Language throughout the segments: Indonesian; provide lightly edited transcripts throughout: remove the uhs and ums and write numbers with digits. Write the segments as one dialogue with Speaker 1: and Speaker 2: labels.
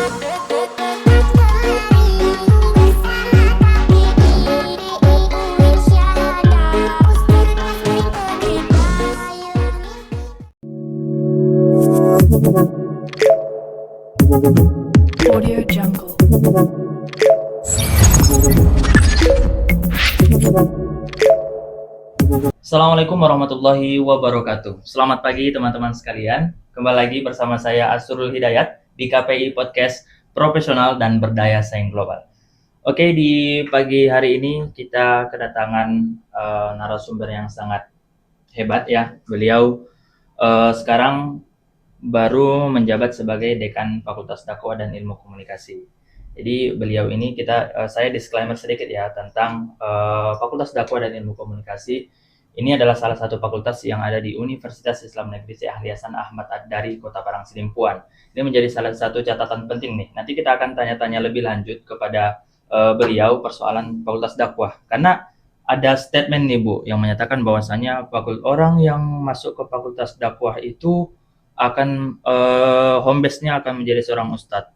Speaker 1: Audio Jungle.
Speaker 2: Assalamualaikum warahmatullahi wabarakatuh. Selamat pagi teman-teman sekalian. Kembali lagi bersama saya Asrul Hidayat di KPI Podcast Profesional dan Berdaya Saing Global. Oke, di pagi hari ini kita kedatangan narasumber yang sangat hebat ya. Beliau sekarang baru menjabat sebagai Dekan Fakultas Dakwah dan Ilmu Komunikasi. Jadi beliau ini saya disclaimer sedikit ya tentang Fakultas Dakwah dan Ilmu Komunikasi. Ini adalah salah satu fakultas yang ada di Universitas Islam Negeri Syekh Ahli Hasan Ahmad Ad-Dari, Kota Parang Sidimpuan. Ini menjadi salah satu catatan penting nih. Nanti kita akan tanya-tanya lebih lanjut kepada beliau persoalan Fakultas Dakwah. Karena ada statement nih Bu yang menyatakan bahwasanya orang yang masuk ke Fakultas Dakwah itu akan home base-nya akan menjadi seorang ustadz,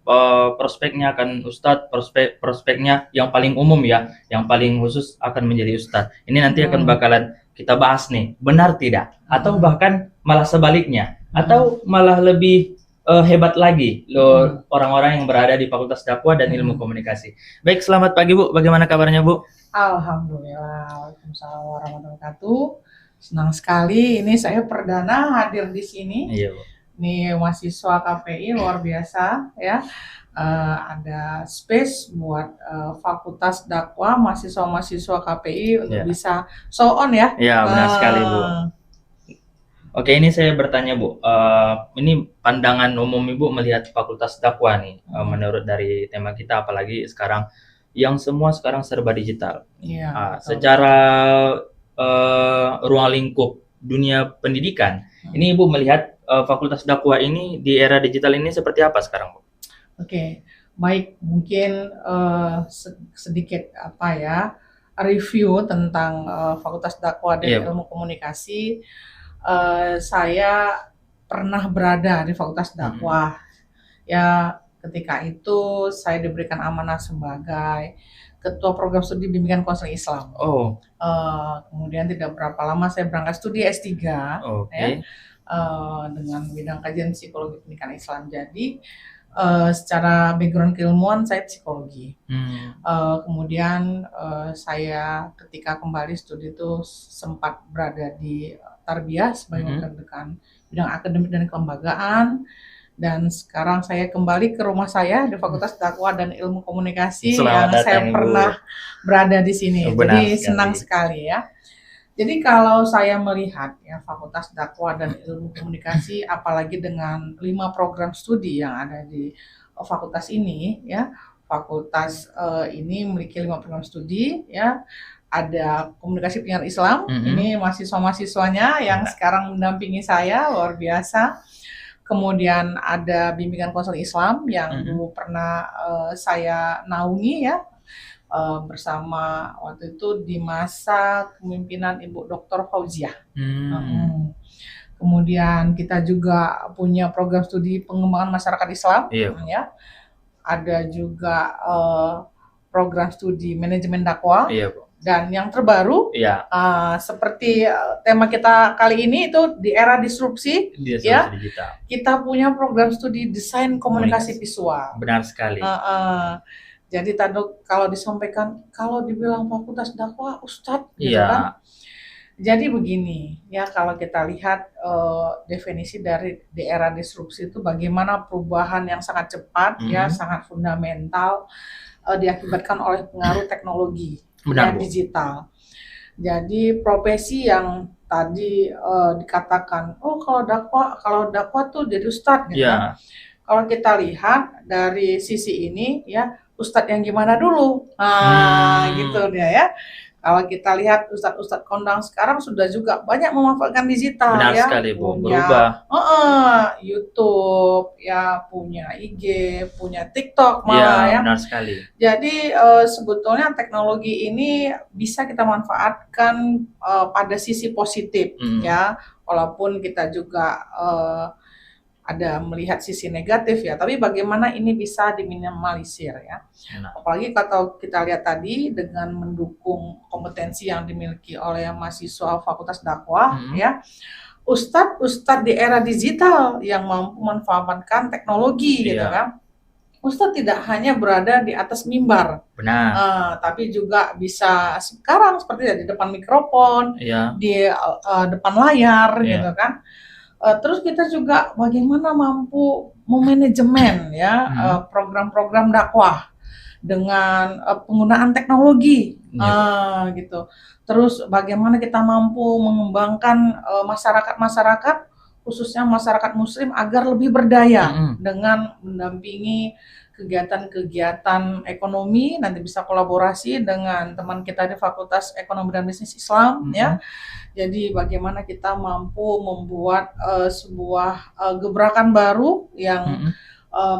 Speaker 2: prospeknya akan ustadz, prospeknya yang paling umum ya, yang paling khusus akan menjadi ustadz. Ini nanti akan bakalan kita bahas nih, benar tidak? Atau bahkan malah sebaliknya, atau malah lebih hebat lagi loh orang-orang yang berada di Fakultas Dakwah dan Ilmu Komunikasi. Baik, selamat pagi Bu, bagaimana kabarnya Bu?
Speaker 3: Alhamdulillah, waalaikumsalam warahmatullahi wabarakatuh. Senang sekali, ini saya perdana hadir di sini.
Speaker 2: Iya Bu.
Speaker 3: Ini mahasiswa KPI luar biasa ya. Ada space buat Fakultas Dakwah, mahasiswa-mahasiswa KPI untuk bisa show on ya.
Speaker 2: Iya, benar sekali Bu. Oke, ini saya bertanya Bu, ini pandangan umum Ibu melihat Fakultas Dakwah nih, menurut dari tema kita, apalagi sekarang yang semua sekarang serba digital.
Speaker 3: Iya.
Speaker 2: Secara ruang lingkup dunia pendidikan, ini Ibu melihat Fakultas Dakwah ini di era digital ini seperti apa sekarang Bu?
Speaker 3: Oke, baik, mungkin sedikit review tentang Fakultas Dakwah dan Ilmu Komunikasi. Saya pernah berada di Fakultas Dakwah. Ya, ketika itu saya diberikan amanah sebagai Ketua Program Studi Bimbingan Konseling Islam. Kemudian tidak berapa lama saya berangkat studi S3 ya, dengan bidang kajian psikologi pendidikan Islam. Jadi secara background keilmuan saya psikologi. Kemudian saya ketika kembali studi itu sempat berada di Tarbiyah sebagai dekan bidang akademik dan kelembagaan. Dan sekarang saya kembali ke rumah saya di Fakultas Dakwah dan Ilmu Komunikasi yang saya pernah berada di sini. Jadi senang sekali ya. Jadi kalau saya melihat ya Fakultas Dakwah dan Ilmu Komunikasi, apalagi dengan 5 program studi yang ada di fakultas ini ya, fakultas ini memiliki 5 program studi ya. Ada komunikasi penyiaran Islam, ini mahasiswa-mahasiswanya yang sekarang mendampingi saya, luar biasa. Kemudian ada bimbingan konseling Islam yang dulu pernah saya naungi ya, bersama waktu itu di masa kepemimpinan Ibu Dr. Fauziah. Kemudian kita juga punya program studi pengembangan masyarakat Islam, ya. Ada juga program studi manajemen dakwah. Dan yang terbaru, seperti tema kita kali ini itu di era disrupsi ya,
Speaker 2: digital.
Speaker 3: Kita punya program studi desain komunikasi visual.
Speaker 2: Benar sekali.
Speaker 3: Jadi tadi kalau disampaikan, kalau dibilang Fakultas Dakwah, Ustadz, gitu kan. Jadi begini, ya kalau kita lihat definisi dari di era disrupsi itu bagaimana perubahan yang sangat cepat, ya sangat fundamental, diakibatkan oleh pengaruh teknologi. Digital. Jadi profesi yang tadi dikatakan, kalau dakwah tuh jadi ustadz gitu. Kalau kita lihat dari sisi ini ya, ustadz yang gimana dulu? Gitu dia ya. Kalau kita lihat ustadz-ustadz kondang sekarang sudah juga banyak memanfaatkan digital.
Speaker 2: Benar
Speaker 3: ya.
Speaker 2: sekali Bu, berubah.
Speaker 3: YouTube, ya punya IG, punya TikTok malah ya.
Speaker 2: Benar sekali.
Speaker 3: Jadi sebetulnya teknologi ini bisa kita manfaatkan pada sisi positif ya. Walaupun kita juga ada melihat sisi negatif ya, tapi bagaimana ini bisa diminimalisir ya.
Speaker 2: Nah.
Speaker 3: Apalagi kalau kita lihat tadi dengan mendukung kompetensi yang dimiliki oleh mahasiswa Fakultas Dakwah ya, ustadz di era digital yang mampu memanfaatkan teknologi gitu kan. Ustadz tidak hanya berada di atas mimbar, tapi juga bisa sekarang seperti di depan mikrofon, di depan layar gitu kan. Terus kita juga bagaimana mampu memanajemen ya program-program dakwah dengan penggunaan teknologi gitu. Terus bagaimana kita mampu mengembangkan masyarakat khususnya masyarakat muslim agar lebih berdaya dengan mendampingi kegiatan-kegiatan ekonomi, nanti bisa kolaborasi dengan teman kita di Fakultas Ekonomi dan Bisnis Islam ya. Jadi bagaimana kita mampu membuat sebuah gebrakan baru yang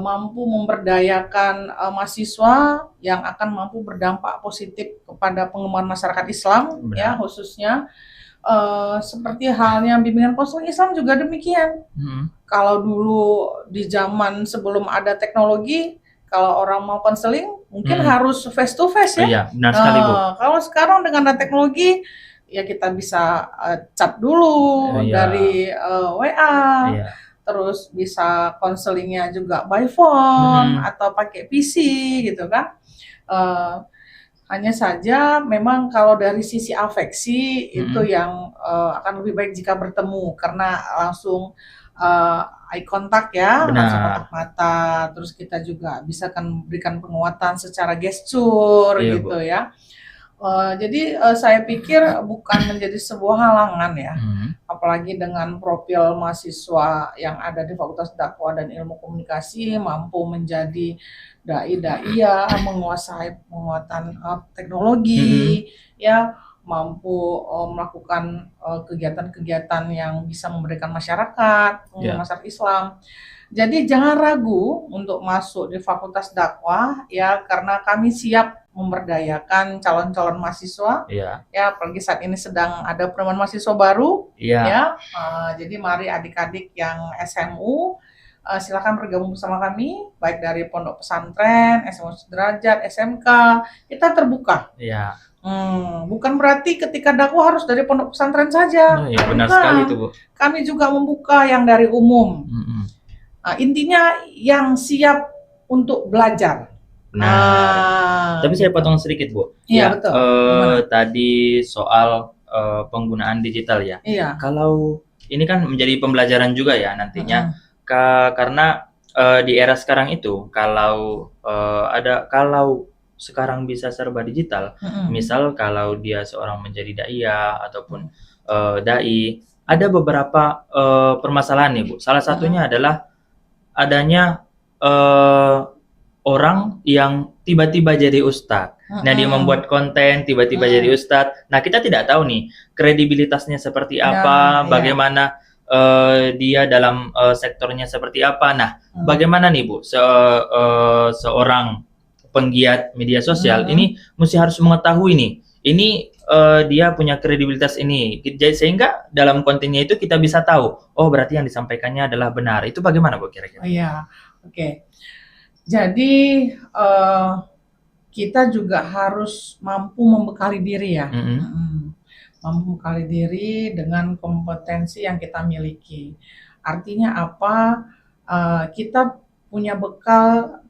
Speaker 3: mampu memberdayakan mahasiswa yang akan mampu berdampak positif kepada pengembangan masyarakat Islam ya, khususnya seperti halnya bimbingan konseling Islam juga demikian. Kalau dulu di zaman sebelum ada teknologi, kalau orang mau konseling mungkin harus face to face ya.
Speaker 2: Iya, benar sekali Bu.
Speaker 3: Kalau sekarang dengan ada teknologi, ya kita bisa chat dulu dari WA, terus bisa konselingnya juga by phone atau pakai PC gitu kan. Hanya saja memang kalau dari sisi afeksi itu yang akan lebih baik jika bertemu karena langsung eye contact ya, langsung tatap mata, terus kita juga bisa kan berikan penguatan secara gestur gitu ya. Jadi saya pikir bukan menjadi sebuah halangan ya, apalagi dengan profil mahasiswa yang ada di Fakultas Dakwah dan Ilmu Komunikasi mampu menjadi dai-dai menguasai penguatan teknologi ya, mampu melakukan kegiatan-kegiatan yang bisa memberikan masyarakat Islam. Jadi jangan ragu untuk masuk di Fakultas Dakwah ya, karena kami siap memberdayakan calon-calon mahasiswa ya, apalagi saat ini sedang ada penerimaan mahasiswa baru ya. Jadi mari adik-adik yang SMU silakan bergabung bersama kami, baik dari pondok pesantren, SMU Sederajat, SMK, kita terbuka. Bukan berarti ketika dakwah harus dari pondok pesantren saja.
Speaker 2: Benar sekali itu Bu.
Speaker 3: Kami juga membuka yang dari umum. Intinya yang siap untuk belajar.
Speaker 2: Tapi saya potong sedikit Bu.
Speaker 3: Iya betul.
Speaker 2: Tadi soal penggunaan digital ya. Kalau ini kan menjadi pembelajaran juga ya nantinya. Karena di era sekarang itu kalau sekarang bisa serba digital, misal kalau dia seorang menjadi daiyah ataupun dai, ada beberapa permasalahan nih Bu. Salah satunya adalah adanya orang yang tiba-tiba jadi ustadz. Nah, dia membuat konten tiba-tiba jadi ustadz. Nah, kita tidak tahu nih kredibilitasnya seperti apa, bagaimana dia dalam sektornya seperti apa. Nah, bagaimana nih Bu, seorang penggiat media sosial ini mesti harus mengetahui nih, ini dia punya kredibilitas ini, sehingga dalam kontennya itu kita bisa tahu, oh berarti yang disampaikannya adalah benar. Itu bagaimana Bu kira-kira?
Speaker 3: Oke. Jadi kita juga harus mampu membekali diri ya. Mampu membekali diri dengan kompetensi yang kita miliki. Artinya apa? Kita punya bekal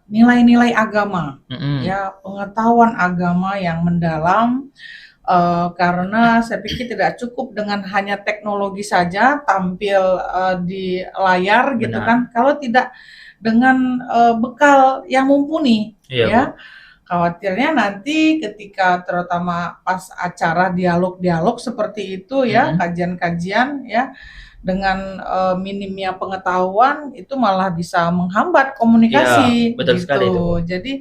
Speaker 3: nilai-nilai agama, ya, pengetahuan agama yang mendalam. Karena saya pikir tidak cukup dengan hanya teknologi saja tampil di layar gitu kan, kalau tidak dengan bekal yang mumpuni ya. Khawatirnya nanti ketika terutama pas acara dialog-dialog seperti itu ya, kajian-kajian ya, dengan minimnya pengetahuan itu malah bisa menghambat komunikasi
Speaker 2: betul
Speaker 3: gitu.
Speaker 2: Sekali itu.
Speaker 3: Jadi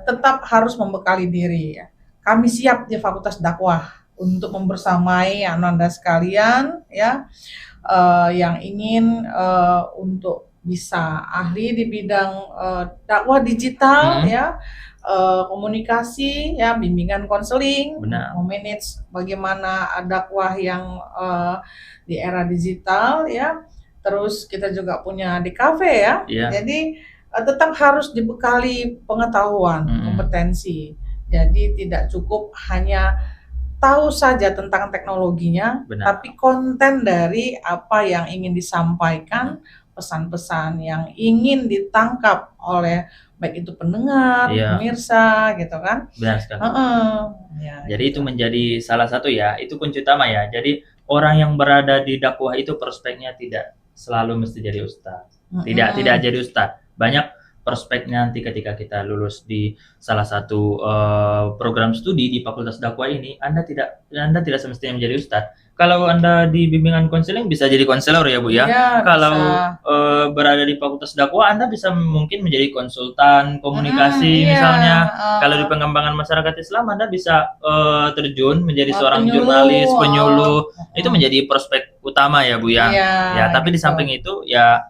Speaker 3: tetap harus membekali diri ya. Kami siap di Fakultas Dakwah untuk membersamai Anda sekalian ya, yang ingin untuk bisa ahli di bidang dakwah digital ya, komunikasi ya, bimbingan konseling, memanage bagaimana dakwah yang di era digital ya, terus kita juga punya di kafe ya.
Speaker 2: Iya.
Speaker 3: Jadi tetap harus dibekali pengetahuan, kompetensi. Jadi tidak cukup hanya tahu saja tentang teknologinya,
Speaker 2: Benar.
Speaker 3: tapi konten dari apa yang ingin disampaikan, pesan-pesan yang ingin ditangkap oleh baik itu pendengar,
Speaker 2: Iya.
Speaker 3: pemirsa, gitu kan?
Speaker 2: Benar sekali.
Speaker 3: Ya,
Speaker 2: Jadi
Speaker 3: gitu.
Speaker 2: itu menjadi salah satu ya, itu kunci utama ya. Jadi orang yang berada di dakwah itu prospeknya tidak selalu mesti jadi ustadz. Tidak jadi ustadz. Banyak prospeknya nanti ketika kita lulus di salah satu program studi di Fakultas Dakwah ini, Anda tidak semestinya menjadi ustadz. Kalau Anda di bimbingan konseling bisa jadi konselor ya Bu ya.
Speaker 3: Iya,
Speaker 2: Kalau
Speaker 3: bisa.
Speaker 2: berada di Fakultas Dakwah Anda bisa mungkin menjadi konsultan komunikasi
Speaker 3: Iya,
Speaker 2: misalnya. Kalau di pengembangan masyarakat Islam Anda bisa terjun menjadi seorang
Speaker 3: penyuluh,
Speaker 2: jurnalis, penyuluh. Itu menjadi prospek utama ya Bu ya.
Speaker 3: Iya,
Speaker 2: Ya, tapi di
Speaker 3: gitu.
Speaker 2: samping itu ya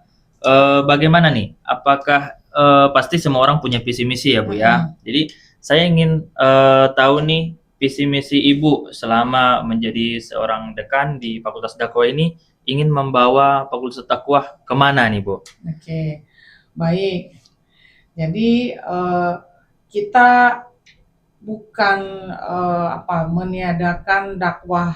Speaker 2: bagaimana nih? Apakah pasti semua orang punya visi misi ya Bu ya. Jadi saya ingin tahu nih visi misi Ibu selama menjadi seorang dekan di Fakultas Dakwah ini ingin membawa Fakultas Dakwah kemana nih Bu?
Speaker 3: Oke, baik. Jadi kita bukan meniadakan dakwah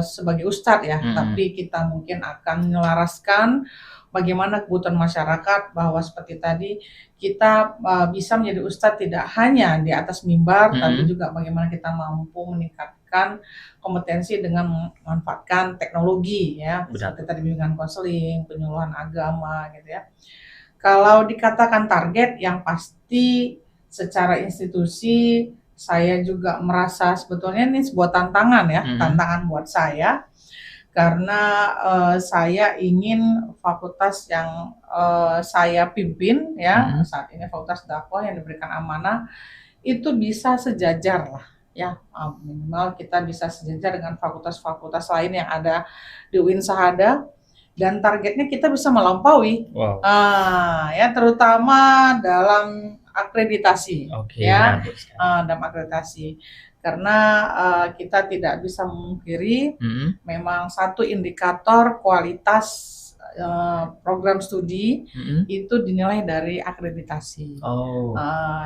Speaker 3: sebagai ustadz ya, tapi kita mungkin akan menyelaraskan bagaimana kebutuhan masyarakat, bahwa seperti tadi kita bisa menjadi ustadz tidak hanya di atas mimbar, tapi juga bagaimana kita mampu meningkatkan kompetensi dengan memanfaatkan teknologi ya, seperti tadi bimbingan konseling, penyuluhan agama gitu ya. Kalau dikatakan target, yang pasti secara institusi saya juga merasa sebetulnya ini sebuah tantangan ya, tantangan buat saya. Karena saya ingin fakultas yang saya pimpin ya, saat ini Fakultas Dakwah yang diberikan amanah itu bisa sejajar lah ya, minimal kita bisa sejajar dengan fakultas-fakultas lain yang ada di UIN Sahada, dan targetnya kita bisa melampaui.
Speaker 2: Wow.
Speaker 3: Ya terutama dalam akreditasi. Ya, dalam akreditasi. Karena kita tidak bisa memungkiri memang satu indikator kualitas program studi itu dinilai dari akreditasi.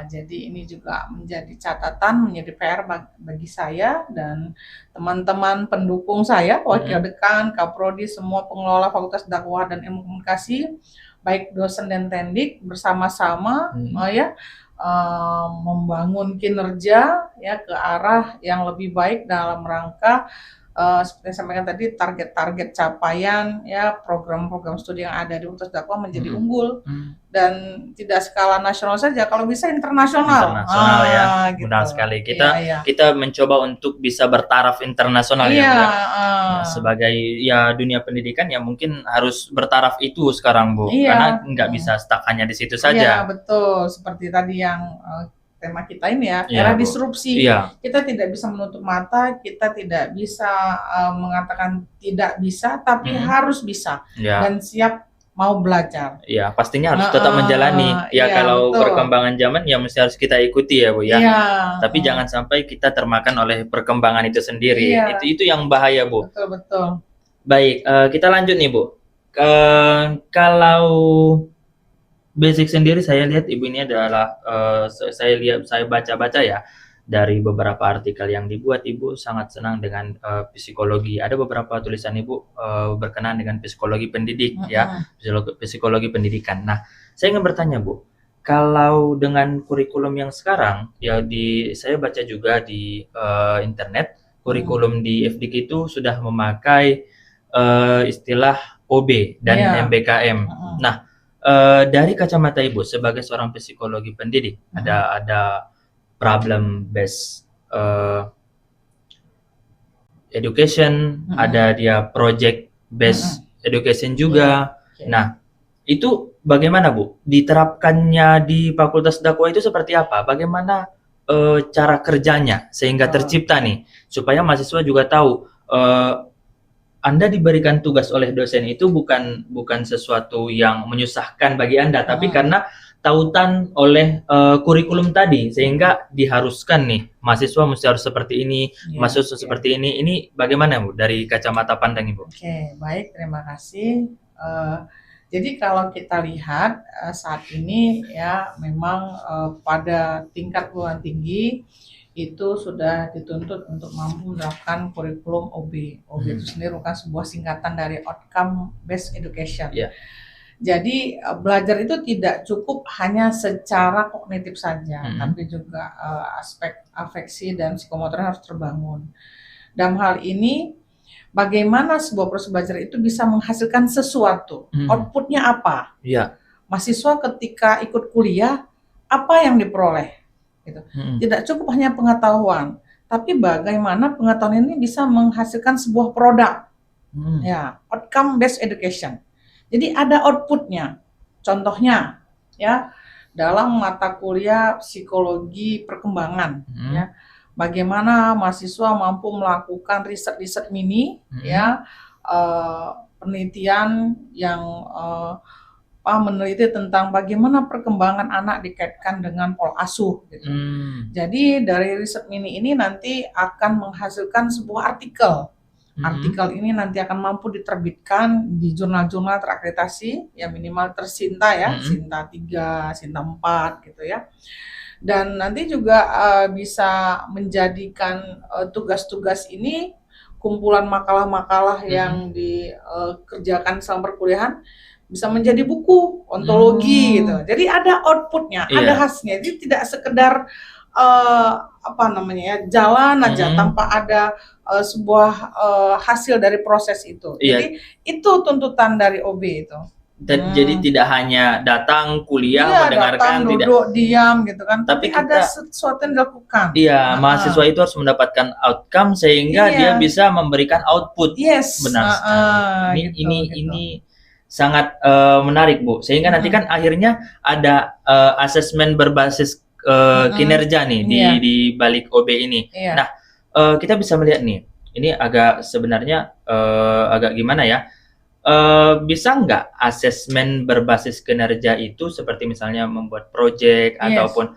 Speaker 3: Jadi ini juga menjadi catatan, menjadi PR bagi saya dan teman-teman pendukung saya, wakil dekan, kaprodi, semua pengelola Fakultas Dakwah dan Ilmu Komunikasi, baik dosen dan tendik bersama-sama membangun kinerja ya ke arah yang lebih baik dalam rangka seperti yang sampaikan tadi, target-target capaian ya program-program studi yang ada di Fakultas Dakwah menjadi unggul dan tidak skala nasional saja, kalau bisa internasional.
Speaker 2: Internasional ya,
Speaker 3: gitu.
Speaker 2: Benar sekali. Kita mencoba untuk bisa bertaraf internasional ya. Sebagai ya dunia pendidikan ya mungkin harus bertaraf itu sekarang Bu, karena nggak bisa stuck hanya di situ saja.
Speaker 3: Iya betul, seperti tadi yang tema kita ini ya, era disrupsi. Kita tidak bisa menutup mata, kita tidak bisa mengatakan tidak bisa, tapi harus bisa dan siap mau belajar.
Speaker 2: Iya, pastinya harus tetap menjalani. Kalau perkembangan zaman ya mesti harus kita ikuti ya Bu ya. Tapi jangan sampai kita termakan oleh perkembangan itu sendiri. Itu yang bahaya Bu.
Speaker 3: Betul.
Speaker 2: Baik, kita lanjut nih Bu. Kalau basic sendiri saya lihat Ibu ini adalah saya baca-baca ya dari beberapa artikel yang dibuat, Ibu sangat senang dengan psikologi. Ada beberapa tulisan Ibu berkenaan dengan psikologi pendidik ya, psikologi pendidikan. Nah, saya ingin bertanya Bu, kalau dengan kurikulum yang sekarang ya saya baca juga di internet, kurikulum di FDIK itu sudah memakai istilah OB dan MBKM. Nah, dari kacamata Ibu sebagai seorang psikologi pendidik, ada problem based education, ada dia project based education juga. Nah, itu bagaimana Bu? Diterapkannya di Fakultas Dakwah itu seperti apa? Bagaimana cara kerjanya sehingga tercipta nih supaya mahasiswa juga tahu Anda diberikan tugas oleh dosen itu bukan sesuatu yang menyusahkan bagi Anda, tapi karena tautan oleh kurikulum tadi, sehingga diharuskan nih mahasiswa mesti harus seperti ini, mahasiswa seperti ini. Ini bagaimana Bu dari kacamata pandang Ibu?
Speaker 3: Oke, baik, terima kasih. Jadi kalau kita lihat saat ini ya memang pada tingkat perguruan tinggi itu sudah dituntut untuk mampu menerapkan kurikulum OB. OB itu sendiri bukan sebuah singkatan dari Outcome Based Education.
Speaker 2: Yeah.
Speaker 3: Jadi belajar itu tidak cukup hanya secara kognitif saja, tapi juga aspek afeksi dan psikomotor harus terbangun. Dalam hal ini, bagaimana sebuah proses belajar itu bisa menghasilkan sesuatu, outputnya apa?
Speaker 2: Yeah.
Speaker 3: Mahasiswa ketika ikut kuliah, apa yang diperoleh? Gitu. Tidak cukup hanya pengetahuan, tapi bagaimana pengetahuan ini bisa menghasilkan sebuah produk, ya, outcome based education. Jadi ada outputnya. Contohnya, ya, dalam mata kuliah psikologi perkembangan, ya, bagaimana mahasiswa mampu melakukan riset-riset mini, ya, penelitian yang meneliti tentang bagaimana perkembangan anak dikaitkan dengan pola asuh. Gitu. Jadi dari riset mini ini nanti akan menghasilkan sebuah artikel. Artikel ini nanti akan mampu diterbitkan di jurnal-jurnal terakreditasi, ya minimal tersinta ya, Sinta 3, Sinta 4 gitu ya. Dan nanti juga bisa menjadikan tugas-tugas ini, kumpulan makalah-makalah yang dikerjakan selama perkuliahan, bisa menjadi buku, ontologi gitu. Jadi ada outputnya, ada hasilnya. Jadi tidak sekedar jalan aja tanpa ada sebuah hasil dari proses itu. Jadi itu tuntutan dari OB itu.
Speaker 2: Jadi tidak hanya datang kuliah mendengarkan,
Speaker 3: duduk diam gitu kan. Tapi ada sesuatu yang dilakukan.
Speaker 2: Iya, mahasiswa itu harus mendapatkan outcome sehingga dia bisa memberikan output. Benar sekali. Ini sangat menarik, Bu. Sehingga nanti kan akhirnya ada asesmen berbasis kinerja nih di balik OB ini. Nah, kita bisa melihat nih, ini agak sebenarnya agak gimana ya? Bisa nggak asesmen berbasis kinerja itu seperti misalnya membuat project ataupun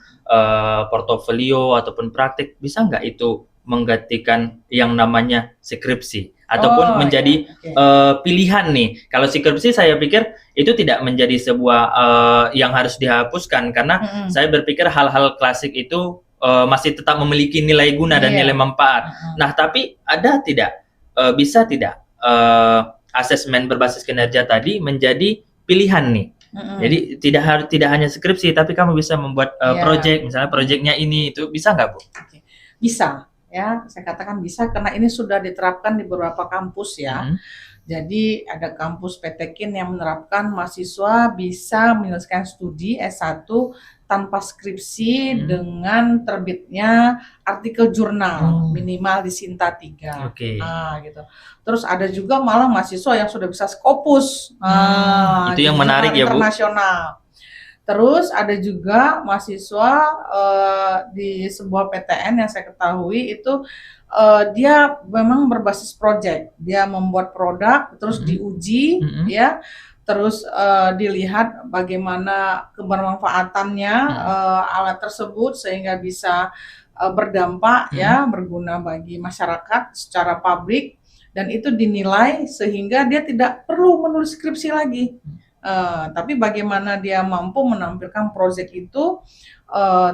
Speaker 2: portofolio ataupun praktik, bisa nggak itu menggantikan yang namanya skripsi ataupun menjadi pilihan nih? Kalau skripsi saya pikir itu tidak menjadi sebuah yang harus dihapuskan karena saya berpikir hal-hal klasik itu masih tetap memiliki nilai guna dan nilai manfaat. Nah, tapi ada tidak bisa tidak asesmen berbasis kinerja tadi menjadi pilihan nih? Jadi tidak hanya skripsi, tapi kamu bisa membuat project, misalnya projectnya ini itu bisa nggak, Bu?
Speaker 3: Bisa. Ya, saya katakan bisa karena ini sudah diterapkan di beberapa kampus ya. Jadi ada kampus PTKIN yang menerapkan mahasiswa bisa menyelesaikan studi S1 tanpa skripsi dengan terbitnya artikel jurnal minimal di Sinta 3. Gitu. Terus ada juga malah mahasiswa yang sudah bisa Scopus.
Speaker 2: Itu yang menarik ya, Bu.
Speaker 3: Internasional. Terus ada juga mahasiswa di sebuah PTN yang saya ketahui itu dia memang berbasis project. Dia membuat produk, terus diuji, ya, terus dilihat bagaimana kebermanfaatannya alat tersebut sehingga bisa berdampak, ya, berguna bagi masyarakat secara publik, dan itu dinilai sehingga dia tidak perlu menulis skripsi lagi. Tapi bagaimana dia mampu menampilkan proyek itu,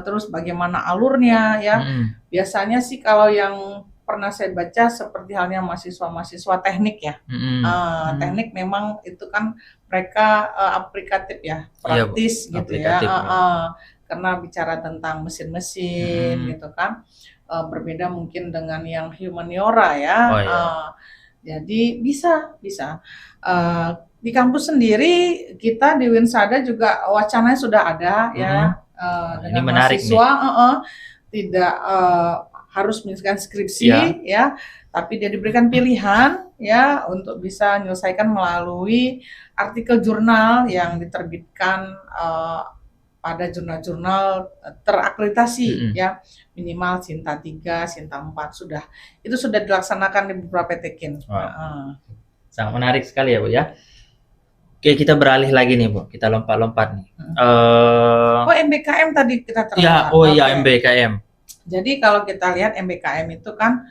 Speaker 3: terus bagaimana alurnya, ya. Biasanya sih kalau yang pernah saya baca seperti halnya mahasiswa teknik ya. Teknik memang itu kan mereka aplikatif ya, praktis gitu ya. Karena bicara tentang mesin-mesin gitu kan. Berbeda mungkin dengan yang humaniora ya. Jadi bisa. Di kampus sendiri kita di Winsada juga wacananya sudah ada ya, dengan mahasiswa tidak harus menyelesaikan skripsi ya, tapi dia diberikan pilihan ya untuk bisa menyelesaikan melalui artikel jurnal yang diterbitkan pada jurnal-jurnal terakreditasi ya, minimal Sinta 3, Sinta 4 sudah. Itu sudah dilaksanakan di beberapa PTKIN.
Speaker 2: Sangat menarik sekali ya, Bu ya. Oke, kita beralih lagi nih, Bu. Kita lompat-lompat nih.
Speaker 3: MBKM tadi kita terangkan.
Speaker 2: MBKM.
Speaker 3: Jadi kalau kita lihat MBKM itu kan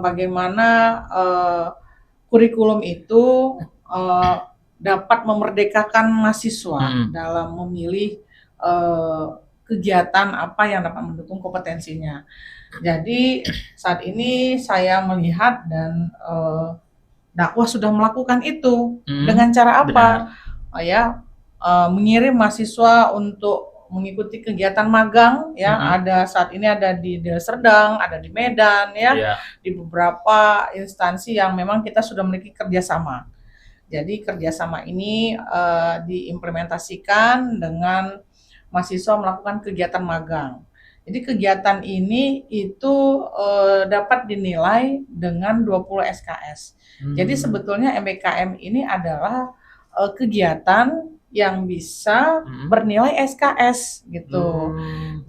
Speaker 3: bagaimana kurikulum itu dapat memerdekakan mahasiswa dalam memilih kegiatan apa yang dapat mendukung kompetensinya. Jadi saat ini saya melihat dan dakwah sudah melakukan itu dengan cara apa? Ya, mengirim mahasiswa untuk mengikuti kegiatan magang ya, ada saat ini ada di Deli Serdang, ada di Medan ya, di beberapa instansi yang memang kita sudah memiliki kerjasama. Jadi kerjasama ini diimplementasikan dengan mahasiswa melakukan kegiatan magang. Jadi kegiatan ini itu dapat dinilai dengan 20 SKS. Jadi sebetulnya MBKM ini adalah kegiatan yang bisa bernilai SKS gitu.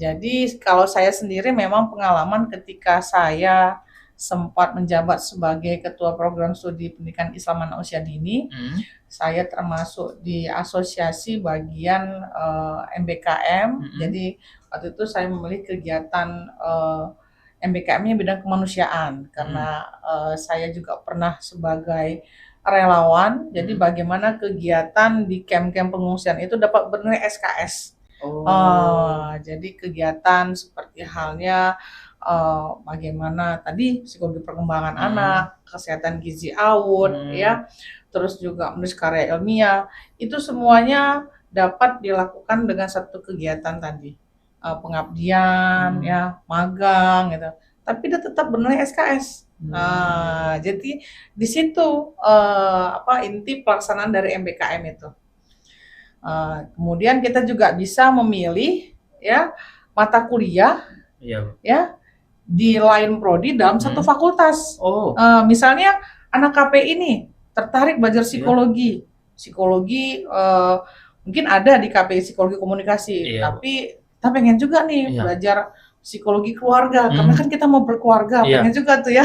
Speaker 3: Jadi kalau saya sendiri memang pengalaman ketika saya sempat menjabat sebagai Ketua Program Studi Pendidikan Islam Anak Usia Dini, saya termasuk di asosiasi bagian MBKM. Jadi waktu itu saya memilih kegiatan MBKM-nya bidang kemanusiaan karena saya juga pernah sebagai relawan, jadi bagaimana kegiatan di camp-camp pengungsian itu dapat bernilai SKS. Jadi kegiatan seperti halnya bagaimana tadi psikologi perkembangan anak, kesehatan gizi AUD, ya, terus juga menulis karya ilmiah, itu semuanya dapat dilakukan dengan satu kegiatan tadi, pengabdian, ya, magang, gitu. Tapi dia tetap bernilai SKS. Jadi di situ inti pelaksanaan dari MBKM itu. Kemudian kita juga bisa memilih ya mata kuliah ya di lain prodi dalam satu fakultas. Misalnya anak KPI ini tertarik belajar psikologi, mungkin ada di KPI psikologi komunikasi, tapi kita pengen juga nih belajar psikologi keluarga, karena kan kita mau berkeluarga, pengen juga tuh ya.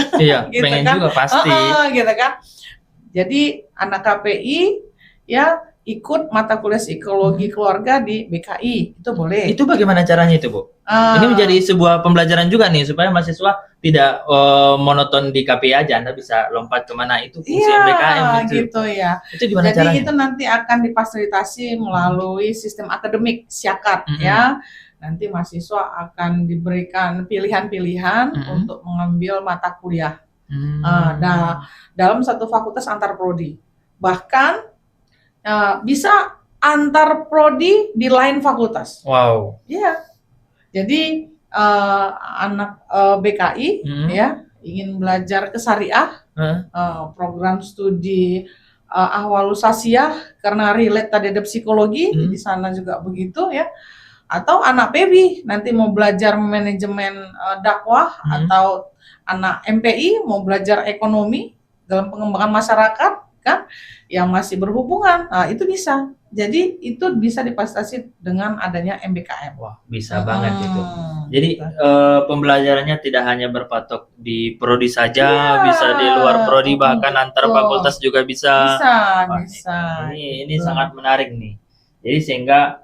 Speaker 2: Gitu pengen kan? Juga pasti.
Speaker 3: Gitu kan. Jadi anak KPI ya ikut mata kuliah psikologi keluarga di BKI, itu boleh.
Speaker 2: Itu bagaimana caranya itu, Bu? Ini menjadi sebuah pembelajaran juga nih, supaya mahasiswa tidak monoton di KPI aja, Anda bisa lompat kemana, itu fungsi MBKM
Speaker 3: gitu ya. Itu gimana caranya? Jadi itu nanti akan difasilitasi melalui sistem akademik Siakat ya. Nanti mahasiswa akan diberikan pilihan-pilihan untuk mengambil mata kuliah dalam satu fakultas antar prodi. Bahkan bisa antar prodi di lain fakultas.
Speaker 2: Wow.
Speaker 3: Iya. Jadi anak BKI ya ingin belajar ke syariah, program studi ahwalusasiyah karena relate tadi ada psikologi, di sana juga begitu ya. Atau anak PB nanti mau belajar manajemen dakwah, atau anak MPI mau belajar ekonomi dalam pengembangan masyarakat kan yang masih berhubungan, itu bisa. Jadi itu bisa difasilitasi dengan adanya MBKM.
Speaker 2: Wah, bisa banget itu. Jadi pembelajarannya tidak hanya berpatok di prodi saja, bisa di luar prodi, bahkan antar fakultas juga bisa.
Speaker 3: Bisa.
Speaker 2: Ini sangat menarik nih. Jadi sehingga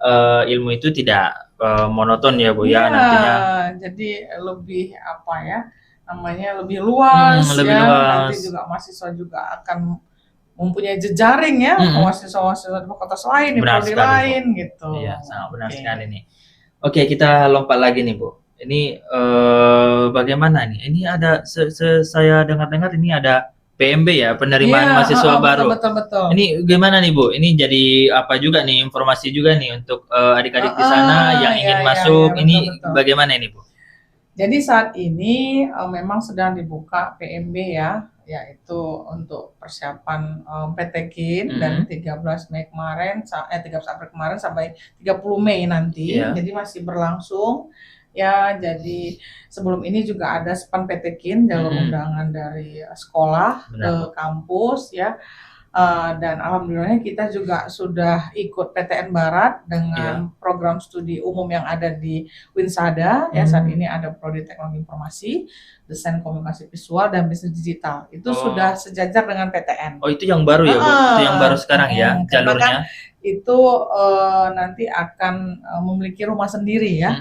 Speaker 2: ilmu itu tidak monoton ya, Bu, ya nantinya.
Speaker 3: Jadi lebih lebih luas ya. Nanti juga mahasiswa juga akan mempunyai jejaring ya, mahasiswa-mahasiswa di fakultas lain, di prodi lain gitu.
Speaker 2: Iya, sangat benar sekali nih. Oke, kita lompat lagi nih, Bu. Ini bagaimana nih? Ini ada saya dengar-dengar ini ada PMB ya, penerimaan mahasiswa baru.
Speaker 3: Betul.
Speaker 2: Ini gimana nih, Bu? Ini jadi apa juga nih, informasi juga nih untuk adik-adik di sana yang ingin masuk. Ini bagaimana ini, Bu?
Speaker 3: Jadi saat ini memang sedang dibuka PMB ya, yaitu untuk persiapan PTKIN dan 13 April kemarin sampai 30 Mei nanti. Jadi masih berlangsung. Ya, jadi sebelum ini juga ada SPAN PTKIN, jalur undangan dari sekolah ke kampus ya. Dan alhamdulillahnya kita juga sudah ikut PTN Barat dengan program studi umum yang ada di Winsada ya. Saat ini ada Prodi Teknologi Informasi, Desain Komunikasi Visual dan Bisnis Digital. Itu sudah sejajar dengan PTN.
Speaker 2: Oh, itu yang baru ya, Bu? Itu yang baru sekarang ya jalurnya.
Speaker 3: Itu nanti akan memiliki rumah sendiri ya.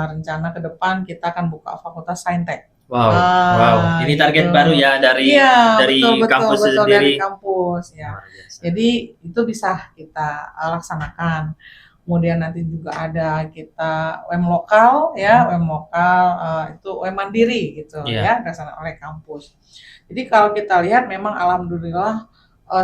Speaker 3: Rencana ke depan kita akan buka Fakultas Saintek.
Speaker 2: Wow, wow. Ini target
Speaker 3: gitu.
Speaker 2: baru ya dari
Speaker 3: Iya,
Speaker 2: dari
Speaker 3: betul betul
Speaker 2: kampus
Speaker 3: betul dari
Speaker 2: sendiri.
Speaker 3: kampus ya.
Speaker 2: Luar biasa.
Speaker 3: Jadi itu bisa kita laksanakan. Kemudian nanti juga ada kita UM lokal ya, UM lokal itu UM mandiri gitu
Speaker 2: Iya.
Speaker 3: ya, dilaksanakan oleh kampus. Jadi kalau kita lihat memang alhamdulillah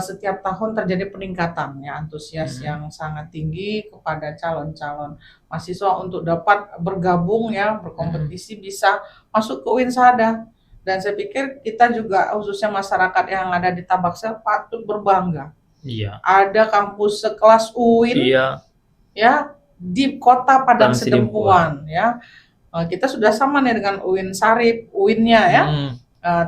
Speaker 3: setiap tahun terjadi peningkatan ya, antusias yang sangat tinggi kepada calon-calon mahasiswa untuk dapat bergabung ya, berkompetisi bisa masuk ke Winsada. Dan saya pikir kita juga khususnya masyarakat yang ada di Tabaksel patut berbangga.
Speaker 2: Iya.
Speaker 3: Ada kampus sekelas UIN
Speaker 2: Iya.
Speaker 3: ya di kota Padang
Speaker 2: Padang
Speaker 3: Sidempuan ya. Kita sudah sama nih dengan UIN Sarip, UIN-nya ya.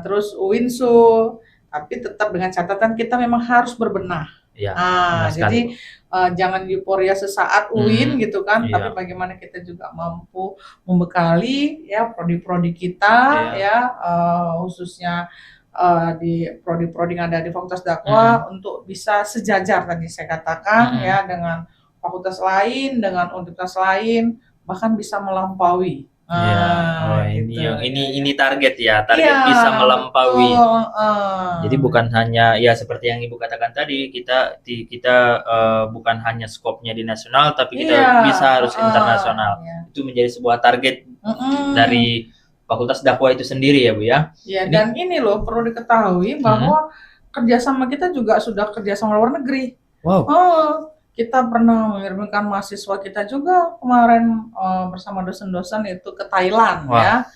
Speaker 3: Terus UINSU, tapi tetap dengan catatan kita memang harus berbenah.
Speaker 2: Iya, benar sekali.
Speaker 3: Jadi jangan euforia sesaat UIN gitu kan,
Speaker 2: Iya.
Speaker 3: tapi bagaimana kita juga mampu membekali ya prodi-prodi kita
Speaker 2: Iya.
Speaker 3: ya, khususnya di prodi-prodi yang ada di Fakultas Dakwah untuk bisa sejajar tadi saya katakan ya dengan fakultas lain, dengan universitas lain, bahkan bisa melampaui.
Speaker 2: Iya. Oh,
Speaker 3: Gitu.
Speaker 2: ini target ya, target
Speaker 3: Iya,
Speaker 2: bisa melampaui.
Speaker 3: betul,
Speaker 2: Jadi bukan hanya ya seperti yang Ibu katakan tadi, kita bukan hanya skopnya di nasional, tapi kita
Speaker 3: Iya,
Speaker 2: bisa harus internasional.
Speaker 3: iya.
Speaker 2: Itu menjadi sebuah target dari Fakultas Dakwah itu sendiri ya Bu ya.
Speaker 3: Ya, dan ini loh perlu diketahui bahwa kerjasama kita juga sudah kerjasama luar negeri.
Speaker 2: Wow.
Speaker 3: Kita pernah mengirimkan mahasiswa kita juga kemarin bersama dosen-dosen itu ke Thailand ya.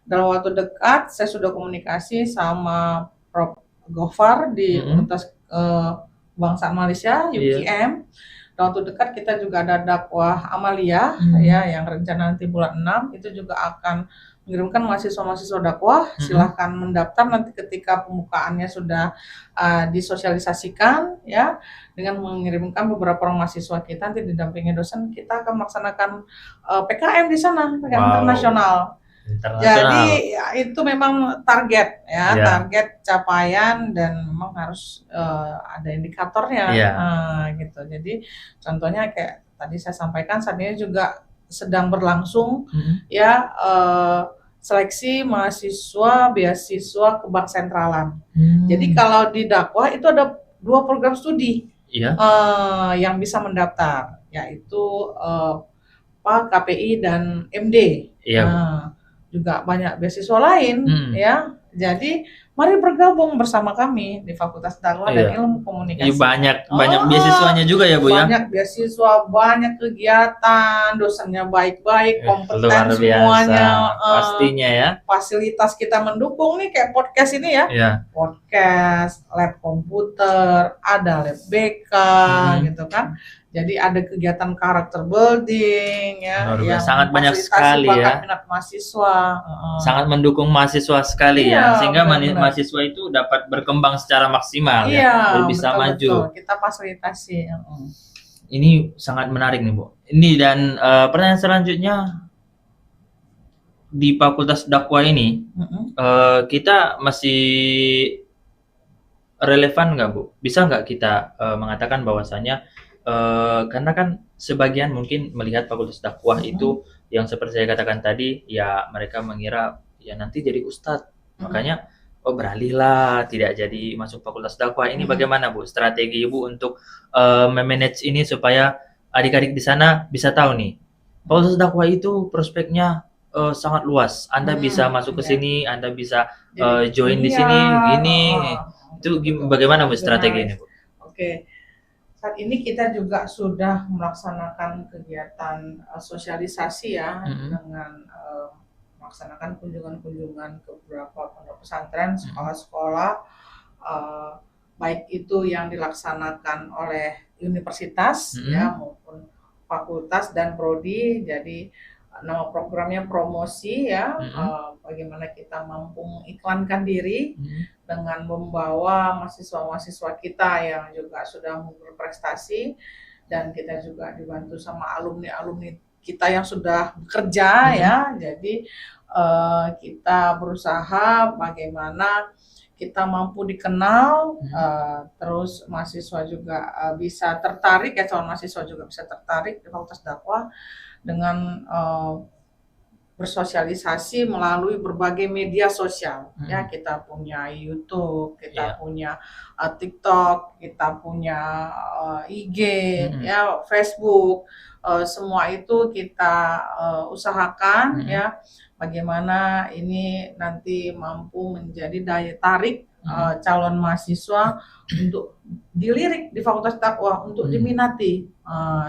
Speaker 3: Dalam waktu dekat saya sudah komunikasi sama Prof. Gofar di Universitas Kebangsaan Malaysia UKM. Dalam waktu dekat kita juga ada dakwah Amalia ya yang rencana nanti bulan 6 itu juga akan mengirimkan mahasiswa-mahasiswa dakwah. Silahkan mendaftar nanti ketika pembukaannya sudah disosialisasikan ya, dengan mengirimkan beberapa orang mahasiswa kita nanti didampingi dosen, kita akan melaksanakan PKM di sana, PKM internasional. Jadi ya, itu memang target ya, target capaian dan memang harus ada indikatornya gitu. Jadi contohnya kayak tadi saya sampaikan saat ini juga sedang berlangsung ya seleksi mahasiswa beasiswa ke Bank Sentralan. Jadi kalau di Dakwah itu ada 2 program studi yang bisa mendaftar, yaitu KPI dan MD. Juga banyak beasiswa lain ya. Jadi mari bergabung bersama kami di Fakultas Dakwah dan Ilmu Komunikasi.
Speaker 2: Banyak beasiswanya juga ya Bu ya.
Speaker 3: Banyak beasiswa, banyak kegiatan, dosennya baik-baik, kompeten semuanya.
Speaker 2: Pastinya ya.
Speaker 3: Fasilitas kita mendukung nih kayak podcast ini ya. Podcast, lab komputer, ada lab BK gitu kan. Jadi ada kegiatan karakter building ya, yang
Speaker 2: sangat banyak sekali ya.
Speaker 3: Minat mahasiswa.
Speaker 2: Sangat mendukung mahasiswa sekali ya, sehingga mahasiswa itu dapat berkembang secara maksimal ya, bisa maju.
Speaker 3: Betul. Kita fasilitasi.
Speaker 2: Ini sangat menarik nih Bu. Ini dan pertanyaan selanjutnya di Fakultas Dakwah ini kita masih relevan nggak Bu? Bisa nggak kita mengatakan bahwasanya karena kan sebagian mungkin melihat Fakultas Dakwah itu yang seperti saya katakan tadi ya, mereka mengira ya nanti jadi ustadz, makanya beralihlah tidak jadi masuk Fakultas Dakwah. Ini bagaimana Bu strategi Ibu untuk memanage ini supaya adik-adik di sana bisa tahu nih Fakultas Dakwah itu prospeknya sangat luas. Anda bisa masuk ke sini, Anda bisa join di sini gini. Itu bagaimana Bu strategi ini Bu?
Speaker 3: Oke. Saat ini kita juga sudah melaksanakan kegiatan sosialisasi ya, dengan melaksanakan kunjungan-kunjungan ke beberapa pondok pesantren, sekolah-sekolah, baik itu yang dilaksanakan oleh universitas ya maupun fakultas dan prodi. Jadi nama programnya promosi ya, bagaimana kita mampu mengiklankan diri dengan membawa mahasiswa-mahasiswa kita yang juga sudah berprestasi, dan kita juga dibantu sama alumni-alumni kita yang sudah bekerja ya. Jadi kita berusaha bagaimana kita mampu dikenal, terus mahasiswa juga bisa tertarik ya, calon mahasiswa juga bisa tertarik di Fakultas Dakwah dengan bersosialisasi melalui berbagai media sosial. Ya,
Speaker 2: Mhm.
Speaker 3: kita punya YouTube, kita
Speaker 2: Iya.
Speaker 3: punya TikTok, kita punya IG,
Speaker 2: Mhm.
Speaker 3: ya, Facebook, semua itu kita usahakan
Speaker 2: Mhm.
Speaker 3: ya bagaimana ini nanti mampu menjadi daya tarik
Speaker 2: Mhm.
Speaker 3: calon mahasiswa untuk dilirik di Fakultas Dakwah, untuk
Speaker 2: Mhm.
Speaker 3: diminati,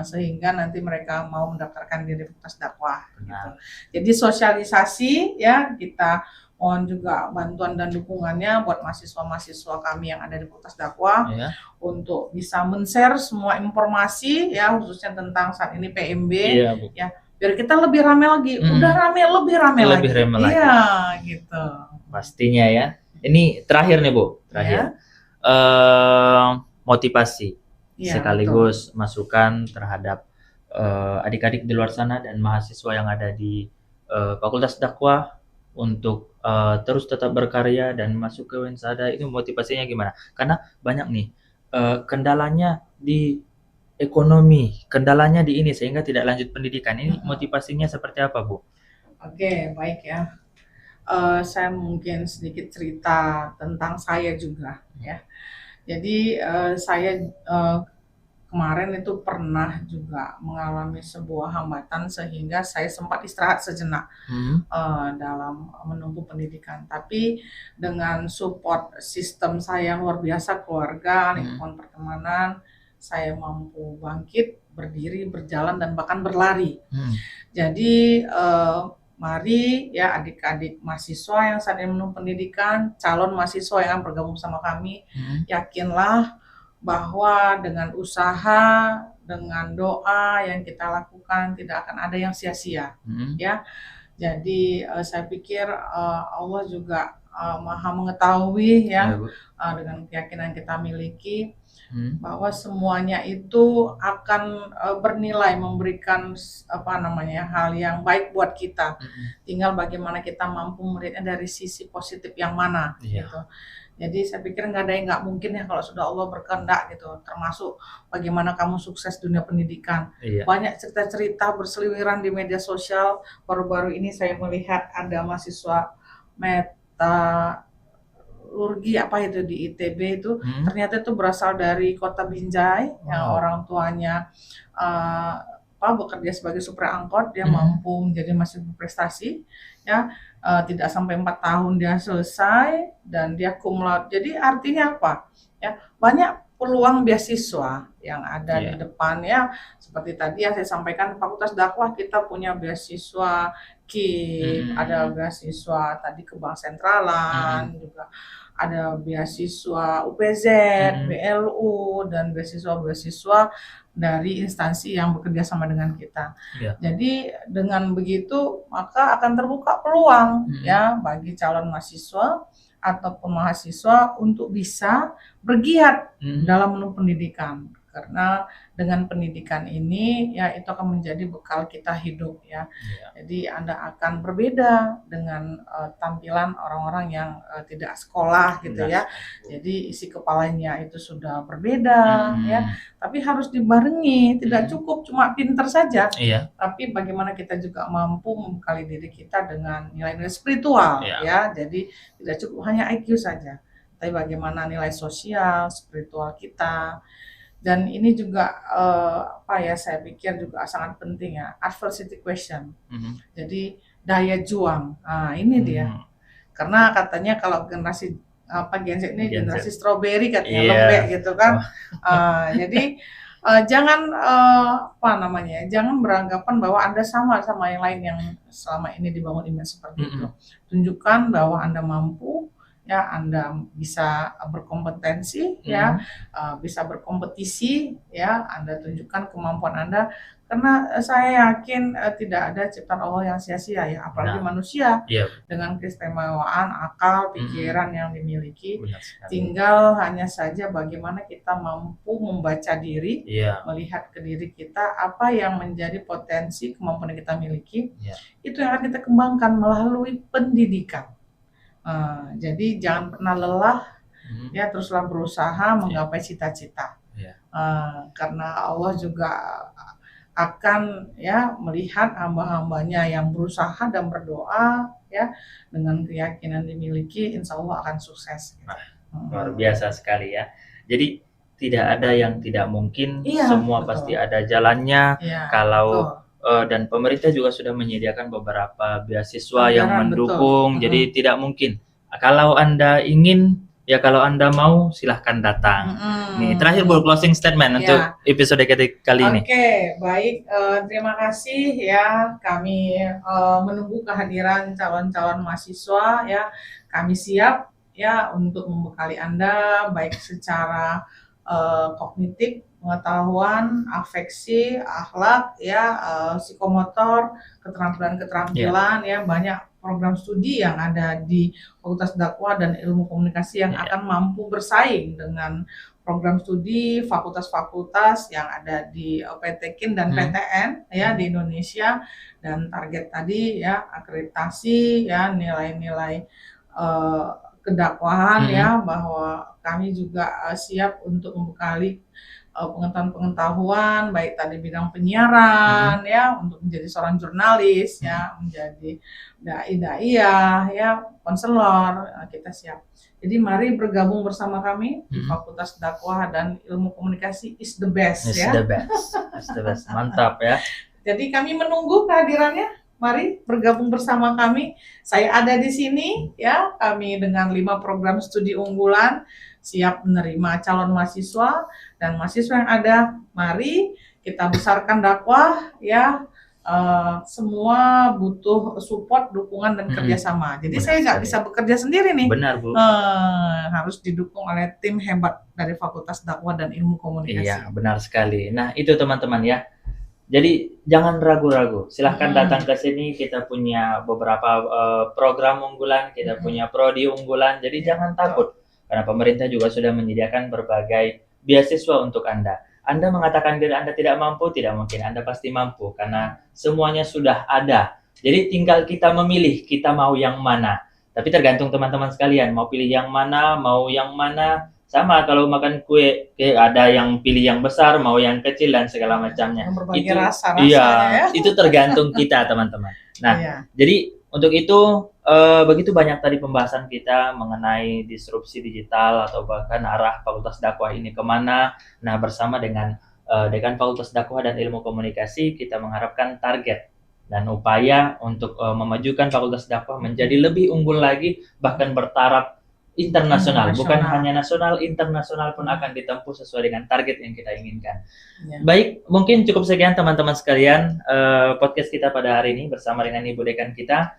Speaker 3: sehingga nanti mereka mau mendaftarkan diri di Fakultas Dakwah gitu.
Speaker 2: Benar.
Speaker 3: Jadi sosialisasi ya, kita mohon juga bantuan dan dukungannya buat mahasiswa-mahasiswa kami yang ada di Fakultas Dakwah
Speaker 2: Iya.
Speaker 3: untuk bisa men-share semua informasi ya, khususnya tentang saat ini PMB
Speaker 2: Iya, Bu.
Speaker 3: ya, biar kita lebih rame lagi. Udah
Speaker 2: Mhm.
Speaker 3: rame, lebih rame
Speaker 2: Lebih
Speaker 3: lagi.
Speaker 2: rame lagi.
Speaker 3: Iya, gitu.
Speaker 2: Pastinya ya. Ini terakhir nih, Bu, terakhir.
Speaker 3: Ya.
Speaker 2: Motivasi
Speaker 3: Iya,
Speaker 2: sekaligus masukan terhadap adik-adik di luar sana dan mahasiswa yang ada di Fakultas Dakwah untuk terus tetap berkarya dan masuk ke Wensada. Ini motivasinya gimana? Karena banyak nih kendalanya di ekonomi, kendalanya di ini sehingga tidak lanjut pendidikan. Ini motivasinya seperti apa, Bu?
Speaker 3: Oke, baik ya. Saya mungkin sedikit cerita tentang saya juga ya. Jadi saya kemarin itu pernah juga mengalami sebuah hambatan sehingga saya sempat istirahat sejenak dalam menempuh pendidikan. Tapi dengan support sistem saya luar biasa, keluarga, lingkungan pertemanan, saya mampu bangkit, berdiri, berjalan, dan bahkan berlari. Jadi mari ya adik-adik mahasiswa yang saat ini menempuh pendidikan, calon mahasiswa yang bergabung sama kami, yakinlah bahwa dengan usaha, dengan doa yang kita lakukan tidak akan ada yang sia-sia, ya. Jadi saya pikir Allah juga Maha mengetahui ya, dengan keyakinan kita miliki bahwa semuanya itu akan bernilai, memberikan hal yang baik buat kita. Tinggal bagaimana kita mampu melihatnya dari sisi positif yang mana gitu. Jadi saya pikir nggak ada yang nggak mungkin ya kalau sudah Allah berkehendak gitu. Termasuk bagaimana kamu sukses dunia pendidikan. Banyak cerita-cerita berseliweran di media sosial. Baru-baru ini saya melihat ada mahasiswa metalurgi apa itu di ITB itu, ternyata itu berasal dari kota Binjai yang orang tuanya bekerja sebagai supir angkot. Dia mampu menjadi mahasiswa berprestasi ya. Tidak sampai 4 tahun dia selesai dan dia cum laude. Jadi artinya apa? Ya, banyak peluang beasiswa yang ada di depan ya. Seperti tadi yang saya sampaikan, Fakultas Dakwah kita punya beasiswa KIP, ada beasiswa tadi ke Bank Sentralan, juga ada beasiswa UPZ, BLU, dan beasiswa-beasiswa dari instansi yang bekerja sama dengan kita. Jadi dengan begitu maka akan terbuka peluang ya bagi calon mahasiswa ataupun mahasiswa untuk bisa bergiat dalam menempuh pendidikan. Karena dengan pendidikan ini ya itu akan menjadi bekal kita hidup ya. Jadi Anda akan berbeda dengan tampilan orang-orang yang tidak sekolah gitu ya. Jadi isi kepalanya itu sudah berbeda ya. Tapi harus dibarengi, tidak cukup cuma pinter saja. Tapi bagaimana kita juga mampu membekali diri kita dengan nilai-nilai spiritual ya. Jadi tidak cukup hanya IQ saja. Tapi bagaimana nilai sosial, spiritual kita. Dan ini juga saya pikir juga sangat penting ya, adversity question. Jadi daya juang. Nah, ini dia. Karena katanya kalau generasi Gen Z ini generasi strawberry katanya, lembek gitu kan. Jadi jangan jangan beranggapan bahwa Anda sama yang lain yang selama ini dibangun image seperti itu. Tunjukkan bahwa Anda mampu ya, Anda bisa berkompetensi ya, bisa berkompetisi ya, Anda tunjukkan kemampuan Anda, karena saya yakin tidak ada ciptaan Allah yang sia-sia ya, apalagi manusia dengan keistimewaan akal, pikiran yang dimiliki. Tinggal hanya saja bagaimana kita mampu membaca diri, melihat ke diri kita apa yang menjadi potensi kemampuan yang kita miliki, itu yang akan kita kembangkan melalui pendidikan. Jadi jangan pernah lelah ya, teruslah berusaha menggapai cita-cita. Karena Allah juga akan ya melihat hamba-hambanya yang berusaha dan berdoa ya dengan keyakinan dimiliki, insya Allah akan sukses.
Speaker 2: Luar biasa sekali ya. Jadi tidak ada yang tidak mungkin,
Speaker 3: Iya,
Speaker 2: semua
Speaker 3: betul.
Speaker 2: pasti ada jalannya.
Speaker 3: Iya,
Speaker 2: Kalau dan pemerintah juga sudah menyediakan beberapa beasiswa yang
Speaker 3: Anggaran,
Speaker 2: mendukung,
Speaker 3: betul.
Speaker 2: jadi tidak mungkin. Kalau Anda ingin, ya kalau Anda mau, silahkan datang. Nih, terakhir closing statement untuk episode kali ini.
Speaker 3: Oke, baik. Terima kasih ya. Kami menunggu kehadiran calon-calon mahasiswa ya. Kami siap ya untuk membekali Anda baik secara kognitif, pengetahuan, afeksi, akhlak, ya, psikomotor, keterampilan-keterampilan, ya, banyak program studi yang ada di Fakultas Dakwah dan Ilmu Komunikasi yang akan mampu bersaing dengan program studi fakultas-fakultas yang ada di PTKIN dan PTN ya di Indonesia, dan target tadi ya akreditasi ya nilai-nilai kedakwahan ya, bahwa kami juga siap untuk membekali pengetahuan baik tadi bidang penyiaran ya, untuk menjadi seorang jurnalis ya, menjadi dai-daiyah ya, konselor, kita siap. Jadi mari bergabung bersama kami di Fakultas Dakwah dan Ilmu Komunikasi is the best ya.
Speaker 2: Is the best. Mantap ya.
Speaker 3: Jadi kami menunggu kehadirannya. Mari bergabung bersama kami. Saya ada di sini ya. Kami dengan 5 program studi unggulan siap menerima calon mahasiswa dan mahasiswa yang ada. Mari kita besarkan dakwah ya. Semua butuh support, dukungan dan kerjasama. Jadi saya nggak bisa bekerja sendiri nih.
Speaker 2: Benar, Bu.
Speaker 3: Harus didukung oleh tim hebat dari Fakultas Dakwah dan Ilmu Komunikasi.
Speaker 2: Iya, benar sekali. Nah, itu teman-teman ya. Jadi jangan ragu-ragu, silahkan datang ke sini. Kita punya beberapa program unggulan, kita punya prodi unggulan. Jadi jangan takut, karena pemerintah juga sudah menyediakan berbagai beasiswa untuk Anda. Anda mengatakan diri Anda tidak mampu, tidak mungkin. Anda pasti mampu, karena semuanya sudah ada. Jadi tinggal kita memilih, kita mau yang mana. Tapi tergantung teman-teman sekalian, mau pilih yang mana, mau yang mana. Sama kalau makan kue, ada yang pilih yang besar, mau yang kecil dan segala macamnya.
Speaker 3: Itu rasa-rasanya
Speaker 2: ya. Itu tergantung kita, teman-teman. Nah, jadi untuk itu begitu banyak tadi pembahasan kita mengenai disrupsi digital atau bahkan arah Fakultas Dakwah ini kemana. Nah, bersama dengan Dekan Fakultas Dakwah dan Ilmu Komunikasi, kita mengharapkan target dan upaya untuk memajukan Fakultas Dakwah menjadi lebih unggul lagi, bahkan bertaraf internasional, bukan hanya nasional, internasional pun akan ditempuh sesuai dengan target yang kita inginkan. Baik, mungkin cukup sekian teman-teman sekalian podcast kita pada hari ini bersama dengan Ibu Dekan kita.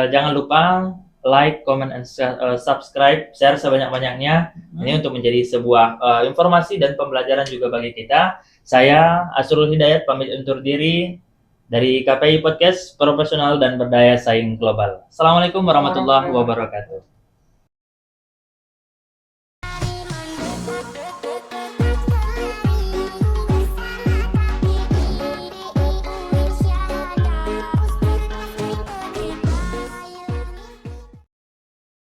Speaker 2: Jangan lupa like, comment, and subscribe, share sebanyak-banyaknya. Ini untuk menjadi sebuah informasi dan pembelajaran juga bagi kita. Saya Asrul Hidayat pamit undur diri dari KPI Podcast Profesional dan Berdaya Saing Global. Assalamualaikum warahmatullahi wabarakatuh.